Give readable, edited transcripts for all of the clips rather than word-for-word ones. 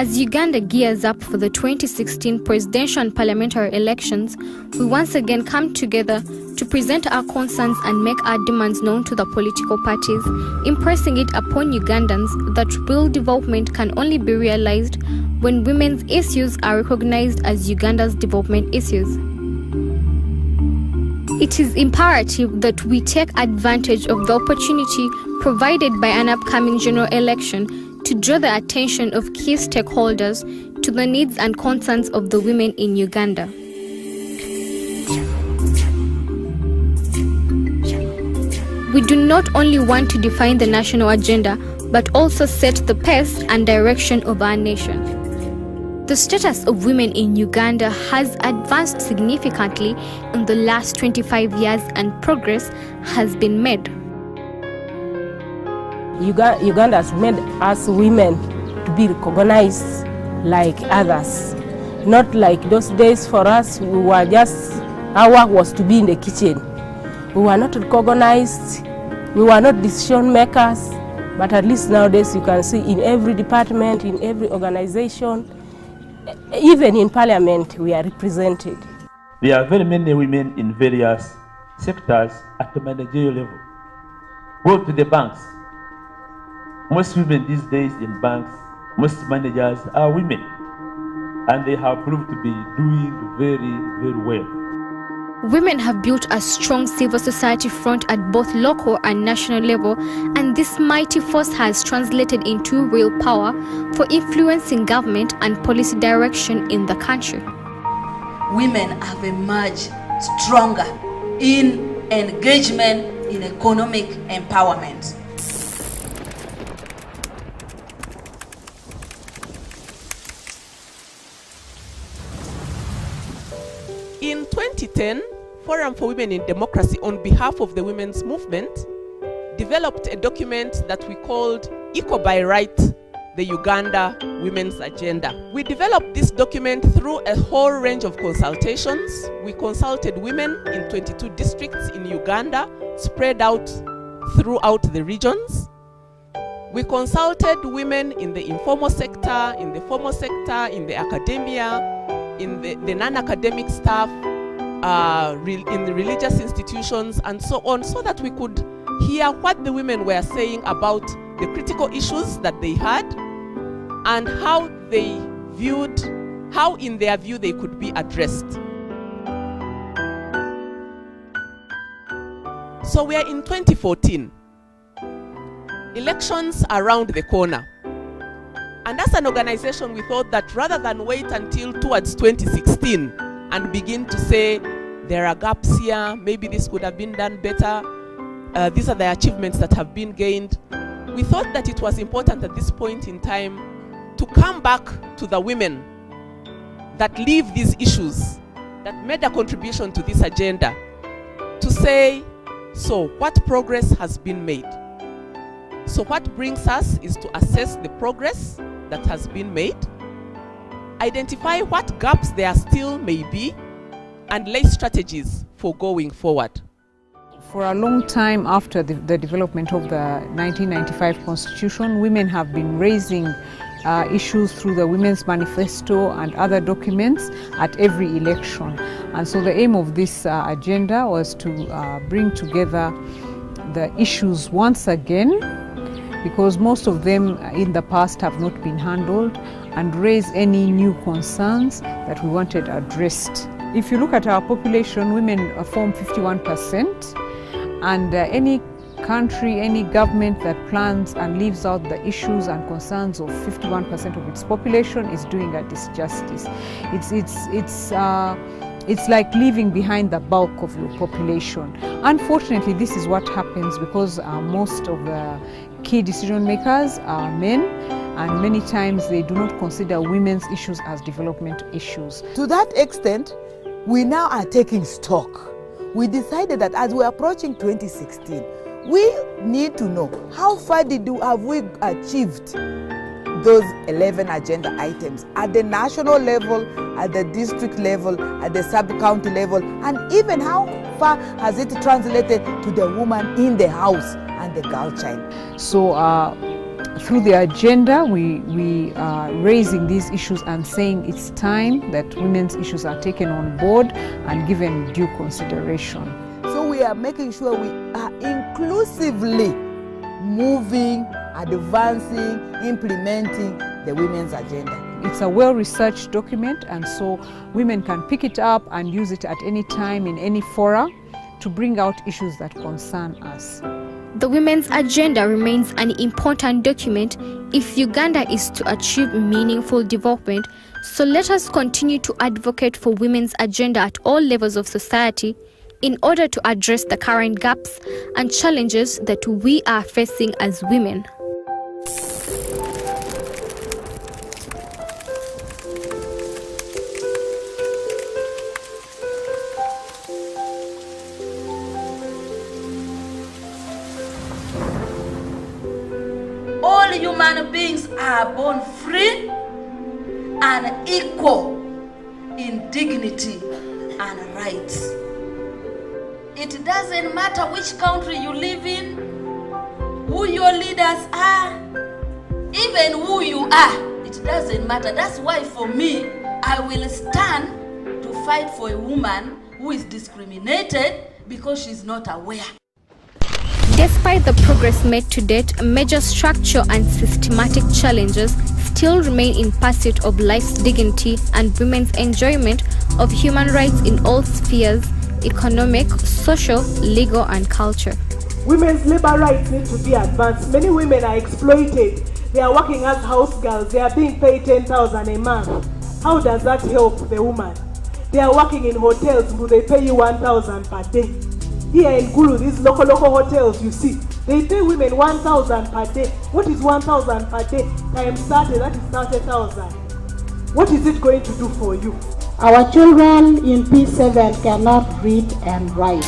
As Uganda gears up for the 2016 presidential and parliamentary elections, we once again come together to present our concerns and make our demands known to the political parties, impressing it upon Ugandans that real development can only be realized when women's issues are recognized as Uganda's development issues. It is imperative that we take advantage of the opportunity provided by an upcoming general election to draw the attention of key stakeholders to the needs and concerns of the women in Uganda. We do not only want to define the national agenda, but also set the pace and direction of our nation. The status of women in Uganda has advanced significantly in the last 25 years and progress has been made. Uganda has made us women to be recognized like others. Not like those days for us, our work was to be in the kitchen. We were not recognized, we were not decision makers, but at least nowadays you can see in every department, in every organization, even in parliament, we are represented. There are very many women in various sectors at the managerial level. Go to the banks. Most women these days in banks, most managers are women, and they have proved to be doing very, very well. Women have built a strong civil society front at both local and national level, and this mighty force has translated into real power for influencing government and policy direction in the country. Women have emerged stronger in engagement in economic empowerment. In 2010, Forum for Women in Democracy, on behalf of the women's movement, developed a document that we called Equal by Right, the Uganda Women's Agenda. We developed this document through a whole range of consultations. We consulted women in 22 districts in Uganda, spread out throughout the regions. We consulted women in the informal sector, in the formal sector, in the academia, in the non-academic staff, in the religious institutions, and so on, so that we could hear what the women were saying about the critical issues that they had and how in their view they could be addressed. So we are in 2014. Elections around the corner. And as an organization, we thought that rather than wait until towards 2016 and begin to say, there are gaps here, maybe this could have been done better, these are the achievements that have been gained, we thought that it was important at this point in time to come back to the women that live these issues, that made a contribution to this agenda, to say, so what progress has been made? So what brings us is to assess the progress that has been made, identify what gaps there still may be, and lay strategies for going forward. For a long time after the development of the 1995 Constitution, women have been raising issues through the Women's Manifesto and other documents at every election. And so the aim of this agenda was to bring together the issues once again, because most of them in the past have not been handled, and raise any new concerns that we wanted addressed. If you look at our population, women form 51%, and any country, any government that plans and leaves out the issues and concerns of 51% of its population is doing a disjustice. It's like leaving behind the bulk of your population. Unfortunately, this is what happens because most of the key decision makers are men, and many times they do not consider women's issues as development issues. To that extent, we now are taking stock. We decided that as we're approaching 2016, we need to know how far have we achieved those 11 agenda items at the national level, at the district level, at the sub-county level, and even how far has it translated to the woman in the house and the girl child. So through the agenda, we are raising these issues and saying it's time that women's issues are taken on board and given due consideration. So we are making sure we are inclusively moving, advancing, implementing the women's agenda. It's a well-researched document, and so women can pick it up and use it at any time in any fora to bring out issues that concern us. The Women's Agenda remains an important document if Uganda is to achieve meaningful development, so let us continue to advocate for women's agenda at all levels of society in order to address the current gaps and challenges that we are facing as women. All human beings are born free and equal in dignity and rights. It doesn't matter which country you live in, who your leaders are, even who you are. It doesn't matter. That's why for me, I will stand to fight for a woman who is discriminated because she's not aware. Despite the progress made to date, major structural and systematic challenges still remain in pursuit of life's dignity and women's enjoyment of human rights in all spheres: economic, social, legal, and culture. Women's labor rights need to be advanced. Many women are exploited. They are working as house girls. They are being paid 10,000 a month. How does that help the woman? They are working in hotels. Do they pay you 1,000 per day? Here in Gulu, these local hotels, you see, they pay women 1,000 per day. What is 1,000 per day times 30? That is 30,000. What is it going to do for you? Our children in P7 cannot read and write.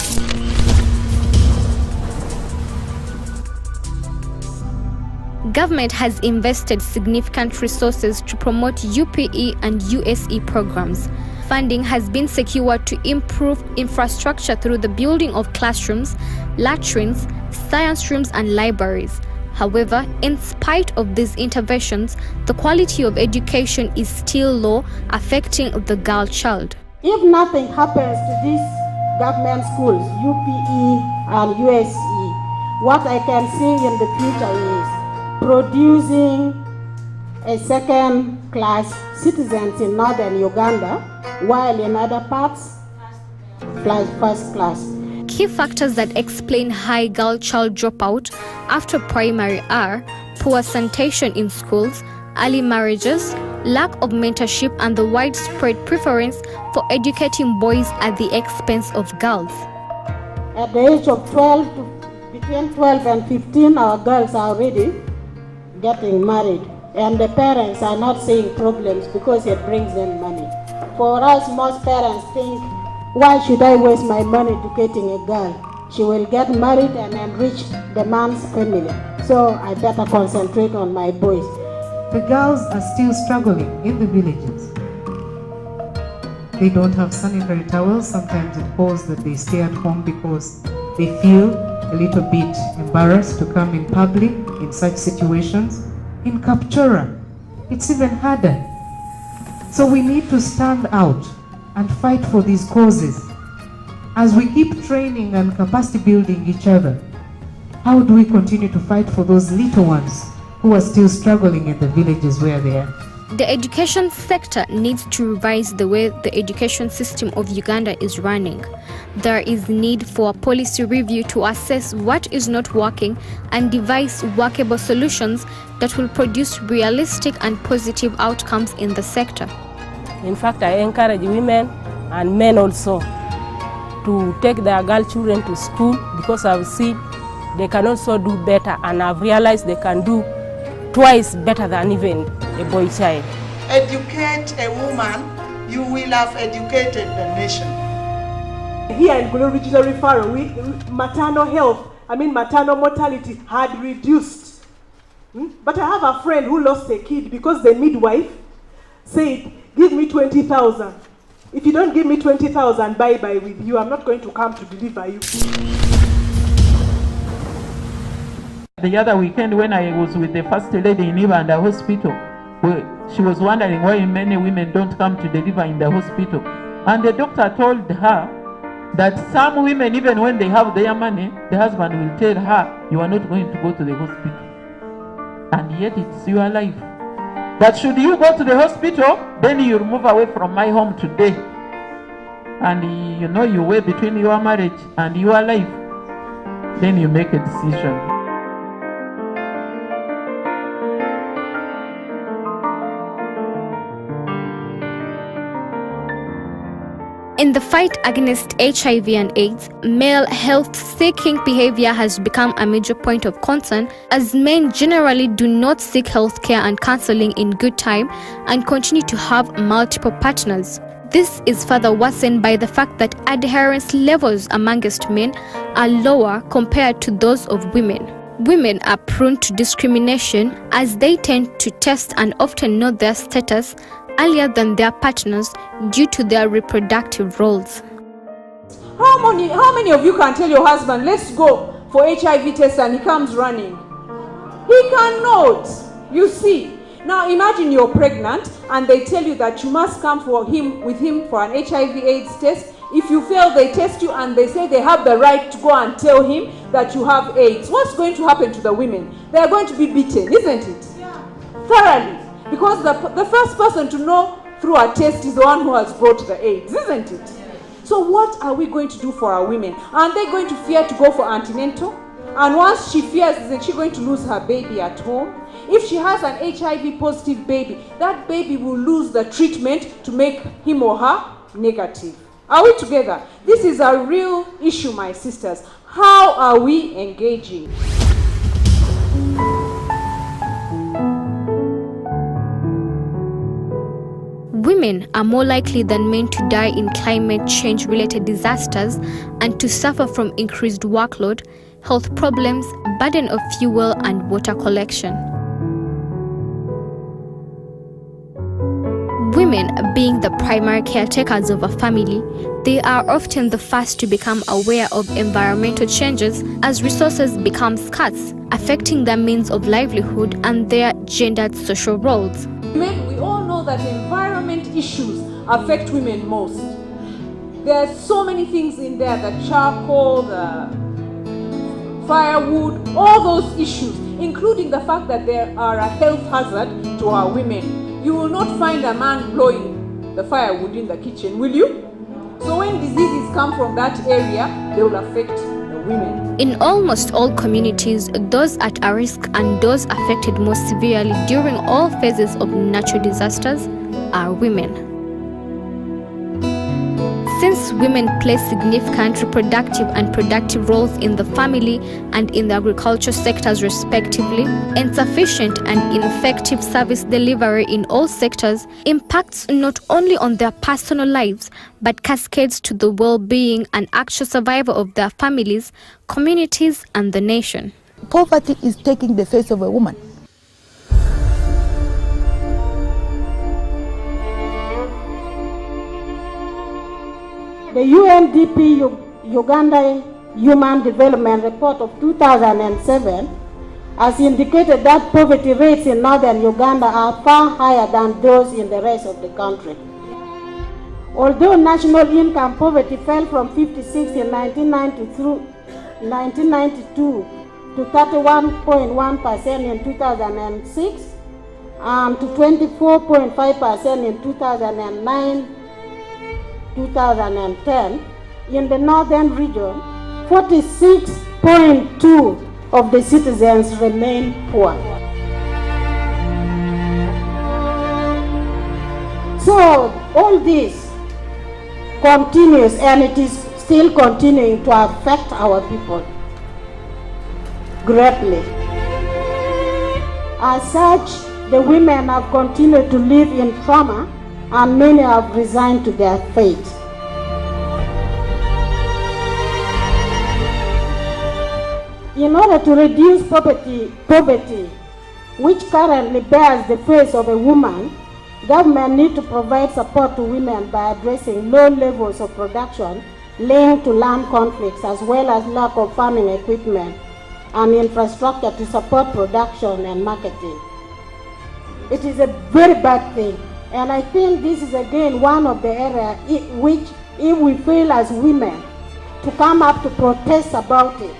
Government has invested significant resources to promote UPE and USE programs. Funding has been secured to improve infrastructure through the building of classrooms, latrines, science rooms, and libraries. However, in spite of these interventions, the quality of education is still low, affecting the girl child. If nothing happens to these government schools, UPE and USE, what I can see in the future is producing a second-class citizens in northern Uganda, while in other parts, first class. Key factors that explain high girl child dropout after primary are poor sanitation in schools, early marriages, lack of mentorship, and the widespread preference for educating boys at the expense of girls. At the age of 12, between 12 and 15, our girls are already getting married, and the parents are not seeing problems because it brings them money. For us, most parents think, why should I waste my money educating a girl? She will get married and enrich the man's family. So I better concentrate on my boys. The girls are still struggling in the villages. They don't have sanitary towels. Sometimes it calls that they stay at home because they feel a little bit embarrassed to come in public in such situations. In Kapchora, it's even harder. So we need to stand out and fight for these causes. As we keep training and capacity building each other, how do we continue to fight for those little ones who are still struggling in the villages where they are? The education sector needs to revise the way the education system of Uganda is running. There is need for a policy review to assess what is not working and devise workable solutions that will produce realistic and positive outcomes in the sector. In fact, I encourage women and men also to take their girl children to school because I've seen they can also do better, and I've realized they can do twice better than even a boy child. Educate a woman, you will have educated the nation. Here in Gulu Regional Referral, maternal mortality had reduced. But I have a friend who lost a kid because the midwife said, give me 20,000. If you don't give me 20,000, bye-bye with you. I'm not going to come to deliver you. The other weekend when I was with the first lady in Uganda hospital, she was wondering why many women don't come to deliver in the hospital. And the doctor told her that some women, even when they have their money, the husband will tell her, you are not going to go to the hospital. And yet it's your life. But should you go to the hospital, then you'll move away from my home today. And you know, you weigh between your marriage and your life. Then you make a decision. In the fight against HIV and AIDS, male health-seeking behavior has become a major point of concern, as men generally do not seek health care and counseling in good time and continue to have multiple partners. This is further worsened by the fact that adherence levels amongst men are lower compared to those of women. Women are prone to discrimination as they tend to test and often know their status earlier than their partners due to their reproductive roles. How many of you can tell your husband, let's go for HIV test, and he comes running? He cannot, you see. Now imagine you're pregnant and they tell you that you must come with him for an HIV AIDS test. If you fail, they test you and they say they have the right to go and tell him that you have AIDS. What's going to happen to the women? They are going to be beaten, isn't it? Yeah. Thoroughly. Because the first person to know through a test is the one who has brought the AIDS, isn't it? So what are we going to do for our women? Aren't they going to fear to go for antenatal? And once she fears, isn't she going to lose her baby at home? If she has an HIV positive baby, that baby will lose the treatment to make him or her negative. Are we together? This is a real issue, my sisters. How are we engaging? Women are more likely than men to die in climate change-related disasters and to suffer from increased workload, health problems, burden of fuel and water collection. Women, being the primary caretakers of a family, they are often the first to become aware of environmental changes as resources become scarce, affecting their means of livelihood and their gendered social roles. Men, we all know that environment issues affect women most. There are so many things in there, the charcoal, the firewood, all those issues, including the fact that they are a health hazard to our women. You will not find a man blowing the firewood in the kitchen, will you? So when diseases come from that area, they will affect the women. In almost all communities, those at a risk and those affected most severely during all phases of natural disasters are women. Since women play significant reproductive and productive roles in the family and in the agriculture sectors respectively, insufficient and ineffective service delivery in all sectors impacts not only on their personal lives, but cascades to the well-being and actual survival of their families, communities, and the nation. Poverty is taking the face of a woman. The UNDP Uganda Human Development Report of 2007 has indicated that poverty rates in northern Uganda are far higher than those in the rest of the country. Although national income poverty fell from 56 in 1992 to 31.1% in 2006 and to 24.5% in 2010, in the northern region, 46.2% of the citizens remain poor. So all this continues, and it is still continuing to affect our people greatly. As such, the women have continued to live in trauma, and many have resigned to their fate. In order to reduce poverty, which currently bears the face of a woman, government need to provide support to women by addressing low levels of production linked to land conflicts, as well as lack of farming equipment, and infrastructure to support production and marketing. It is a very bad thing. And I think this is again one of the areas which, if we fail as women to come up to protest about it,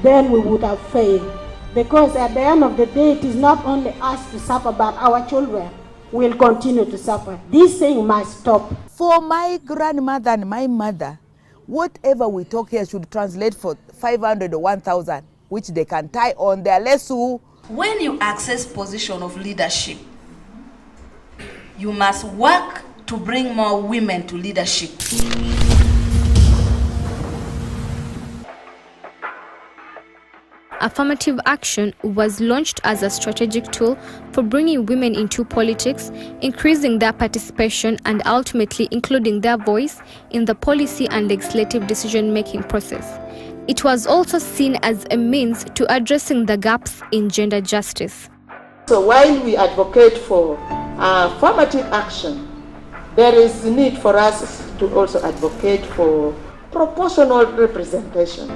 then we would have failed. Because at the end of the day, it is not only us to suffer, but our children will continue to suffer. This thing must stop. For my grandmother and my mother, whatever we talk here should translate for 500 or 1,000, which they can tie on their lesu. When you access position of leadership, you must work to bring more women to leadership. Affirmative action was launched as a strategic tool for bringing women into politics, increasing their participation and ultimately including their voice in the policy and legislative decision-making process. It was also seen as a means to addressing the gaps in gender justice. So while we advocate for affirmative action, there is need for us to also advocate for proportional representation.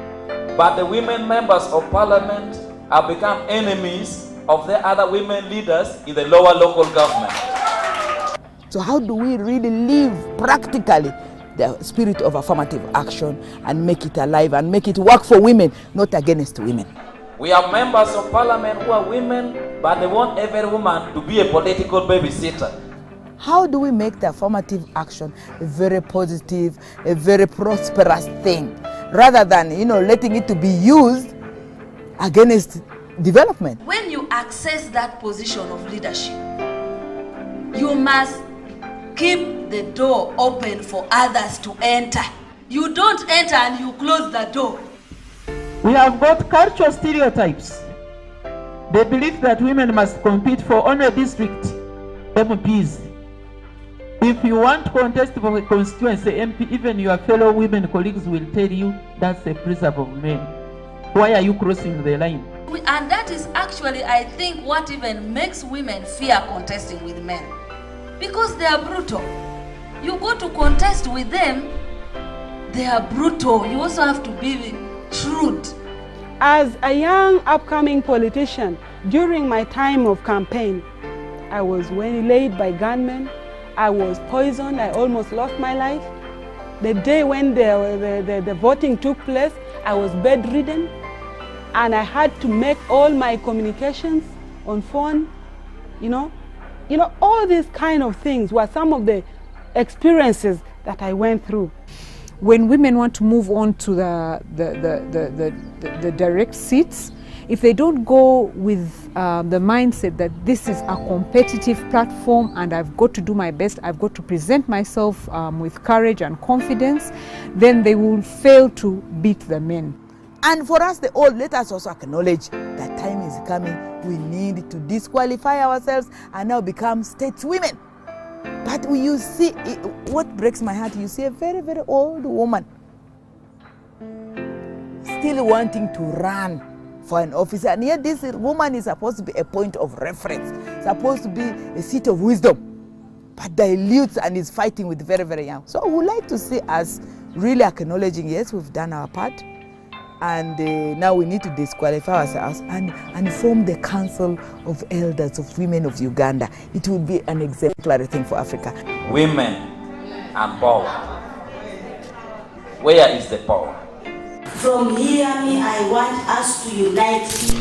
But the women members of parliament have become enemies of the other women leaders in the lower local government. So how do we really live practically the spirit of affirmative action and make it alive and make it work for women, not against women? We have members of parliament who are women, but they want every woman to be a political babysitter. How do we make the affirmative action a very positive, a very prosperous thing, rather than, letting it to be used against development? When you access that position of leadership, you must keep the door open for others to enter. You don't enter and you close the door. We have got cultural stereotypes. They believe that women must compete for only district MPs. If you want to contest for a constituency MP, even your fellow women colleagues will tell you that's a preserve of men. Why are you crossing the line? And that is actually, I think, what even makes women fear contesting with men. Because they are brutal. You go to contest with them, they are brutal. You also have to be shrewd. As a young upcoming politician, during my time of campaign, I was waylaid by gunmen. I was poisoned. I almost lost my life. The day when the voting took place, I was bedridden, and I had to make all my communications on phone. All these kind of things were some of the experiences that I went through. When women want to move on to the direct seats, if they don't go with the mindset that this is a competitive platform and I've got to do my best, I've got to present myself with courage and confidence, then they will fail to beat the men. And for us, let us also acknowledge that time is coming. We need to disqualify ourselves and now become stateswomen. But you see, what breaks my heart, you see a very, very old woman still wanting to run for an office. And yet this woman is supposed to be a point of reference, supposed to be a seat of wisdom, but dilutes and is fighting with very, very young. So I would like to see us really acknowledging, yes, we've done our part. And now we need to disqualify ourselves and form the Council of Elders of Women of Uganda. It will be an exemplary thing for Africa. Women and power. Where is the power? From here, I want us to unite.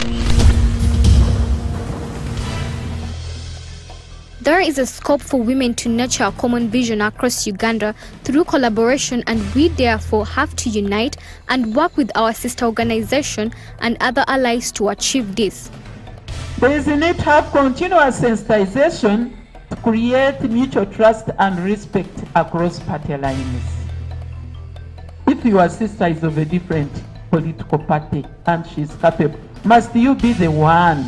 There is a scope for women to nurture a common vision across Uganda through collaboration, and we therefore have to unite and work with our sister organization and other allies to achieve this. There is a need to have continuous sensitization to create mutual trust and respect across party lines. If your sister is of a different political party and she is capable, must you be the one?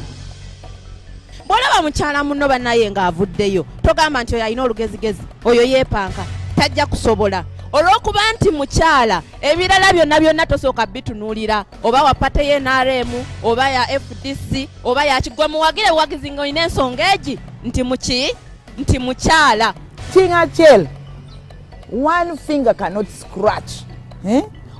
Bwolaba mukyala munno bannaye ng'avuddeyo togamba nti oyo alina olugezigezi oyo yeepanka tajja kusobola olw'okuba nti mukyala ebirala byonna tosooka bitunuulira oba wa pate ye NRM oba ya FDC oba ya kigwe muwagire buwagizi ng'olina ensonga egi nti mukyala. Fingertail, one finger cannot scratch.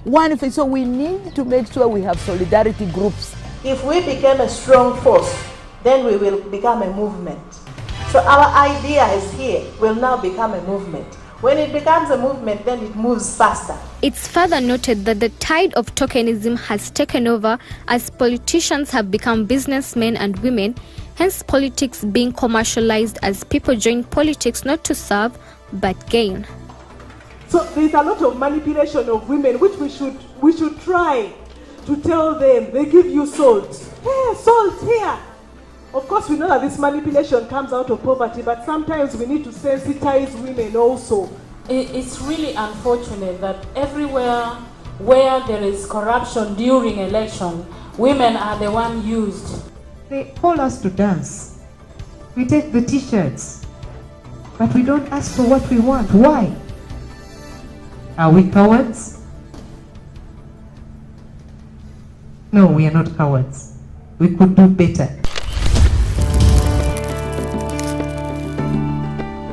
One finger. So we need to make sure we have solidarity groups If we become a strong force, then we will become a movement. So our idea is here will now become a movement. When it becomes a movement, then it moves faster. It's further noted that the tide of tokenism has taken over as politicians have become businessmen and women, hence politics being commercialized as people join politics not to serve but gain. So there's a lot of manipulation of women, which we should try to tell them. They give you salt. Hey, salt here. Of course, we know that this manipulation comes out of poverty, but sometimes we need to sensitize women also. It's really unfortunate that everywhere where there is corruption during election, women are the ones used. They call us to dance. We take the t-shirts, but we don't ask for what we want. Why? Are we cowards? No, we are not cowards. We could do better.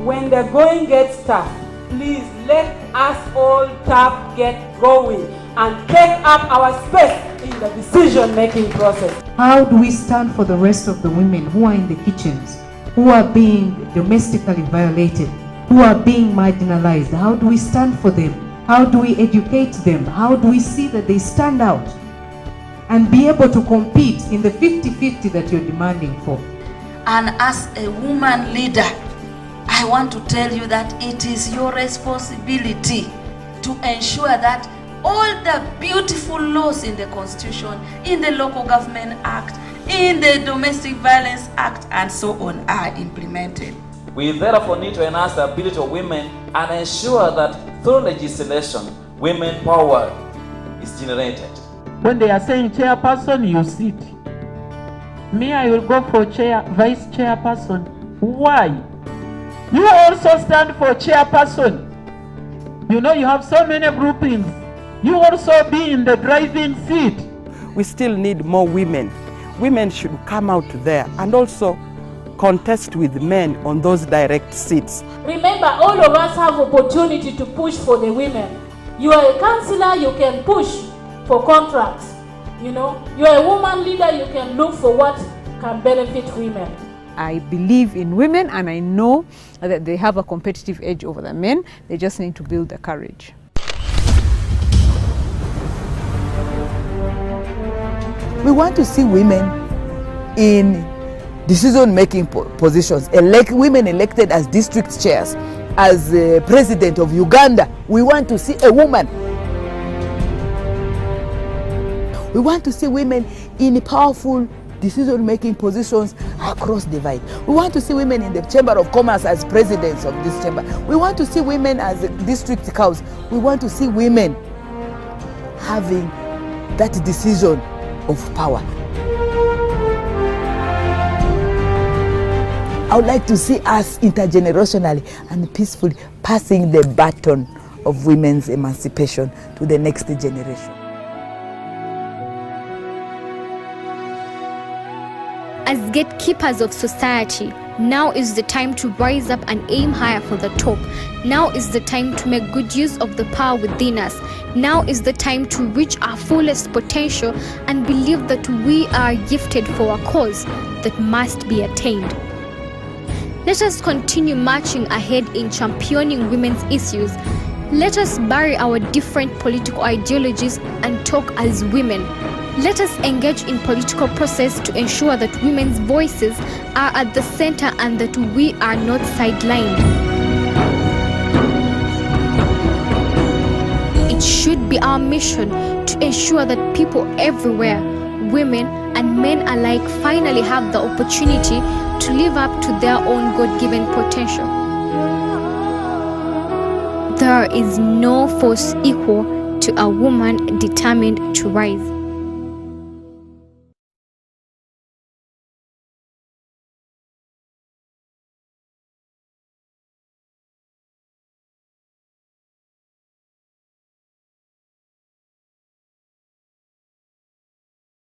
When the going gets tough, please let us all tough get going and take up our space in the decision-making process. How do we stand for the rest of the women who are in the kitchens, who are being domestically violated, who are being marginalized? How do we stand for them? How do we educate them? How do we see that they stand out and be able to compete in the 50-50 that you're demanding for? And as a woman leader, I want to tell you that it is your responsibility to ensure that all the beautiful laws in the Constitution, in the Local Government Act, in the Domestic Violence Act, and so on are implemented. We therefore need to enhance the ability of women and ensure that through legislation, women power is generated. When they are saying chairperson, you sit. Me, I will go for vice chairperson. Why? You also stand for chairperson. You know you have so many groupings. You also be in the driving seat. We still need more women. Women should come out there and also contest with men on those direct seats. Remember, all of us have opportunity to push for the women. You are a councillor, you can push for contracts. You know, you are a woman leader, you can look for what can benefit women. I believe in women and I know that they have a competitive edge over the men. They just need to build the courage. We want to see women in decision-making positions, women elected as district chairs, as president of Uganda. We want to see a woman. We want to see women in powerful decision-making positions across the divide. We want to see women in the Chamber of Commerce as presidents of this chamber. We want to see women as district cows. We want to see women having that decision of power. I would like to see us intergenerationally and peacefully passing the baton of women's emancipation to the next generation. As gatekeepers of society, now is the time to rise up and aim higher for the top. Now is the time to make good use of the power within us. Now is the time to reach our fullest potential and believe that we are gifted for a cause that must be attained. Let us continue marching ahead in championing women's issues. Let us bury our different political ideologies and talk as women. Let us engage in political process to ensure that women's voices are at the center and that we are not sidelined. It should be our mission to ensure that people everywhere, women and men alike, finally have the opportunity to live up to their own God-given potential. There is no force equal to a woman determined to rise.